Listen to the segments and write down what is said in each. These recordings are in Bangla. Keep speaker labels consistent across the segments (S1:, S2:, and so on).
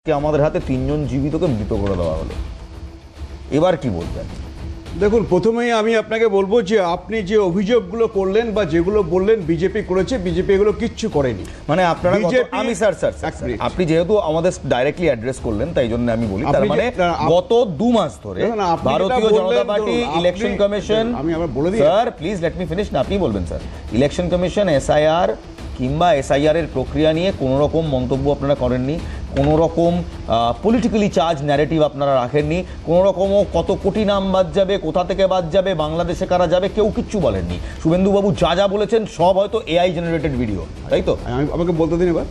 S1: আমাদের হাতে 3 জন জীবিতকে মৃত করে দেওয়া হলো। এবার কি বলবেন?
S2: দেখুন, প্রথমেই আমি আপনাকে বলবো যে আপনি যে অভিযোগগুলো করলেন বা যেগুলো বললেন বিজেপি করেছে, বিজেপি এগুলো কিচ্ছু করেনি।
S1: মানে আপনারা আমি স্যার আপনি যেহেতু আমাদের ডাইরেক্টলি অ্যাড্রেস করলেন তাই জন্য আমি বলি, তার মানে গত 2 মাস ধরে ভারতীয় জনতা পার্টি ইলেকশন কমিশন,
S2: আমি আবার বলে দিই
S1: sir please let me finish, না আপনি বলবেন স্যার। ইলেকশন কমিশন এসআইআর কিংবা এসআইআর এর প্রক্রিয়া নিয়ে কোনো রকম মন্তব্য আপনারা করেননি, কোনো রকম পলিটিক্যালি চার্জ ন্যারেটিভ আপনারা রাখেননি, কোনো রকমও কত কোটি নাম বাদ যাবে, কোথা থেকে বাদ যাবে, বাংলাদেশে কারা যাবে, কেউ কিচ্ছু বলেননি। শুভেন্দুবাবু যা যা বলেছেন সব হয়তো এআই জেনারেটেড ভিডিও, তাই তো?
S2: আমাকে বলতে দিন এবার।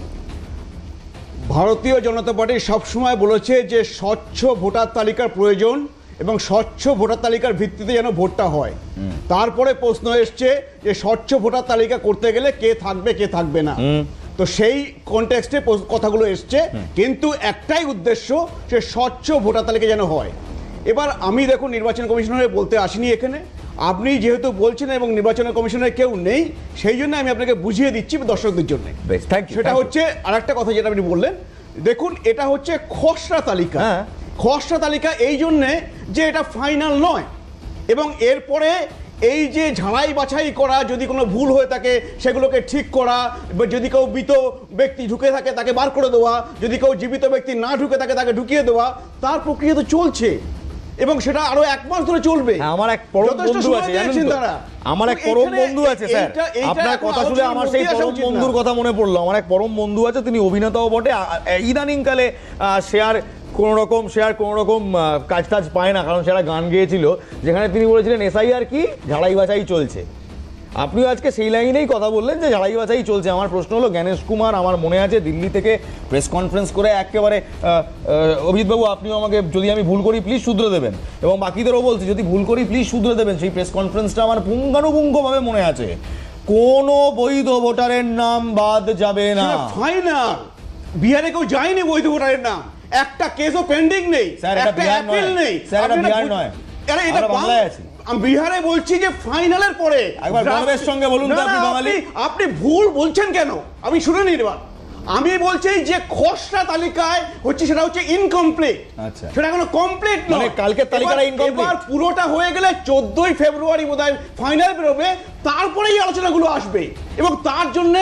S2: ভারতীয় জনতা পার্টি সবসময় বলেছে যে স্বচ্ছ ভোটার তালিকার প্রয়োজন এবং স্বচ্ছ ভোটার তালিকার ভিত্তিতে যেন ভোটটা হয়। তারপরে প্রশ্ন এসছে যে স্বচ্ছ ভোটার তালিকা করতে গেলে কে থাকবে কে থাকবে না, তো সেই কনটেক্সটে কথাগুলো এসছে, কিন্তু একটাই উদ্দেশ্য যে স্বচ্ছ ভোটার তালিকা যেন হয়। এবার আমি দেখুন নির্বাচন কমিশনারে বলতে আসিনি এখানে, আপনি যেহেতু বলছেন এবং নির্বাচন কমিশনের কেউ নেই, সেই জন্য আমি আপনাকে বুঝিয়ে দিচ্ছি দর্শকদের জন্য। সেটা হচ্ছে আরেকটা কথা যেটা আপনি বললেন, দেখুন এটা হচ্ছে খসড়া তালিকা। খসড়া তালিকা এই জন্যে যে এটা ফাইনাল নয়, এবং এরপরে এই যে ঝাড়াই বাছাই করা, যদি কোনো ভুল হয়ে থাকে সেগুলোকে ঠিক করা, যদি কেউ মৃত ব্যক্তি ঢুকে থাকে তাকে বার করে দেওয়া, যদি কেউ জীবিত ব্যক্তি না ঢুকে থাকে তাকে ঢুকিয়ে দেওয়া, তার প্রক্রিয়া তো চলছে এবং সেটা আরো 1 মাস ধরে চলবে।
S1: আমার এক পরম বন্ধু আছে, আমার এক পরম বন্ধু আছে স্যার, আপনার কথা শুনে আমার সেই পরম বন্ধুর কথা মনে পড়লো। আমার এক পরম বন্ধু আছে, তিনি অভিনেতাও বটে, ইদানিংকালে কোনো রকম কাজ টাজ পায় না, কারণ সেটা গান গেয়েছিল যেখানে তিনি বলেছিলেন এসআইআর কি ঝাড়াই বাছাই চলছে। আপনিও আজকে সেই লাইনেই কথা বললেন যে ঝাড়াই বাছাই চলছে। আমার প্রশ্ন হলো, জ্ঞানেশ কুমার আমার মনে আছে দিল্লি থেকে প্রেস কনফারেন্স করে একেবারে, অভিজিৎবাবু আপনিও আমাকে যদি আমি ভুল করি প্লিজ শুধরে দেবেন, এবং বাকিদেরও বলছি যদি ভুল করি প্লিজ শুধরে দেবেন, সেই প্রেস কনফারেন্সটা আমার পুঙ্খানুপুঙ্খভাবে মনে আছে। কোনো বৈধ ভোটারের নাম বাদ যাবে না।
S2: ফাইনাল বিহারে কেউ যায়নি বৈধ ভোটারের নাম, একটা কেসও পেন্ডিং নেই,
S1: স্যার এটা বিহার নয়, স্যার এটা বিহার নয়,
S2: আরে এটা বাংলায় আছে। আমি বিহারে বলছি যে ফাইনালের পরে
S1: একবার গর্বের সঙ্গে বলুন তো, আপনি বাঙালি।
S2: আপনি ভুল বলছেন কেন? আমি শুনে নিই এবার। আমি বলছি যে খসড়া তালিকায় হচ্ছে সেটা হচ্ছে ইনকমপ্লিট,
S1: আচ্ছা
S2: সেটা এখনো কমপ্লিট নয়,
S1: মানে কালকের তালিকাটা ইনকমপ্লিট।
S2: এবার পুরোটা হয়ে গেলে 14ই ফেব্রুয়ারি বোধহয় ফাইনাল বেরোবে, তারপরেই আলোচনাগুলো আসবে এবং তার জন্য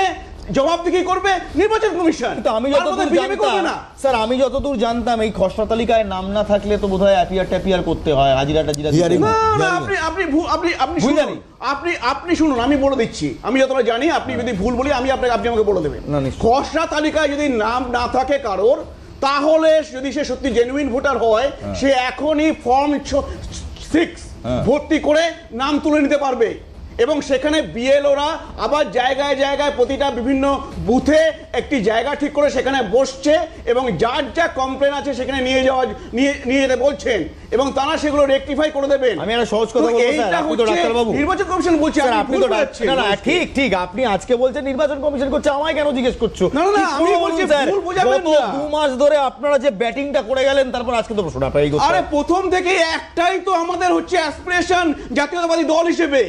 S2: জবাবদিহি করবে নির্বাচন কমিশন।
S1: কিন্তু আমি যতদূর জানতাম স্যার, আমি যতদূর জানতাম এই খসড়া তালিকায় নাম না থাকলে তো বোধহয় অ্যাপিয়ার ট্যাপিয়ার করতে হয়, হাজিরা টাজিরা।
S2: আপনি শুনুন, আমি বলে দিচ্ছি, আমি যতটা জানি, আপনি যদি ভুল বলি আপনি আমাকে বলে দেবেন। খসড়া তালিকায় যদি নাম না থাকে কারোর, তাহলে যদি সে সত্যি জেনুইন ভোটার হয়, সে এখনই ফর্ম 6 ভর্তি করে নাম তুলে নিতে পারবে, এবং সেখানে বিএলওরা আবার জায়গায় জায়গায় প্রতিটা বিভিন্ন বুথে একটি জায়গা ঠিক করে সেখানে বসছে এবং যার যা কমপ্লেন আছে সেখানে নিয়ে যেতে বলছেন, এবং তারা সেগুলো রেকটিফাই করে দেবেন।
S1: আমি একটা সহজ কথা বলবো স্যার, আপনি তো ডাক্তার বাবু,
S2: নির্বাচন কমিশন বলছে,
S1: আপনি তো না ঠিক ঠিক, আপনি আজকে বলছেন নির্বাচন কমিশন করছে, আমায় কেন জিজ্ঞেস করছো?
S2: না না, আমি বলছি ভুল বোঝাবেন না।
S1: 2 মাস ধরে আপনারা যে ব্যাটিংটা করে গেলেন, তারপর আজকে তো প্রশ্ন আপনারাই করছেন।
S2: আরে প্রথম থেকে একটাই তো আমাদের হচ্ছে অ্যাসপিরেশন জাতীয়তাবাদী দল হিসেবে,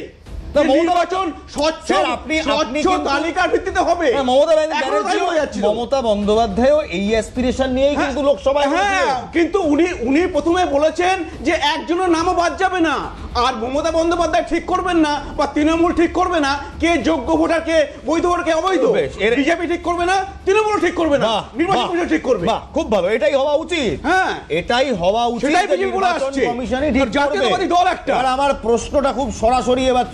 S2: নির্বাচন স্বচ্ছ তালিকার ভিত্তিতে হবে।
S1: মমতা বন্দ্যোপাধ্যায় এই অ্যাসপিরেশন নিয়েই কিন্তু লোকসভায়,
S2: কিন্তু উনি প্রথমে বলেছেন যে একজনের নামও বাদ যাবে না, আর মমতা বন্দ্যোপাধ্যায় ঠিক করবেন না বা তৃণমূল ঠিক করবে না কে যোগ্য ভোটার, কে বৈধ ভোটার, কে অবৈধ। বিজেপি ঠিক করবে না, তৃণমূল ঠিক করবে না, নির্বাচন কমিশন ঠিক করবে।
S1: খুব ভালো, এটাই হওয়া উচিত।
S2: হ্যাঁ,
S1: এটাই হওয়া উচিত।
S2: নির্বাচন কমিশনই ঠিক করবে, জাতীয়তাবাদী দল একটা।
S1: আর আমার প্রশ্নটা খুব সরাসরি এবার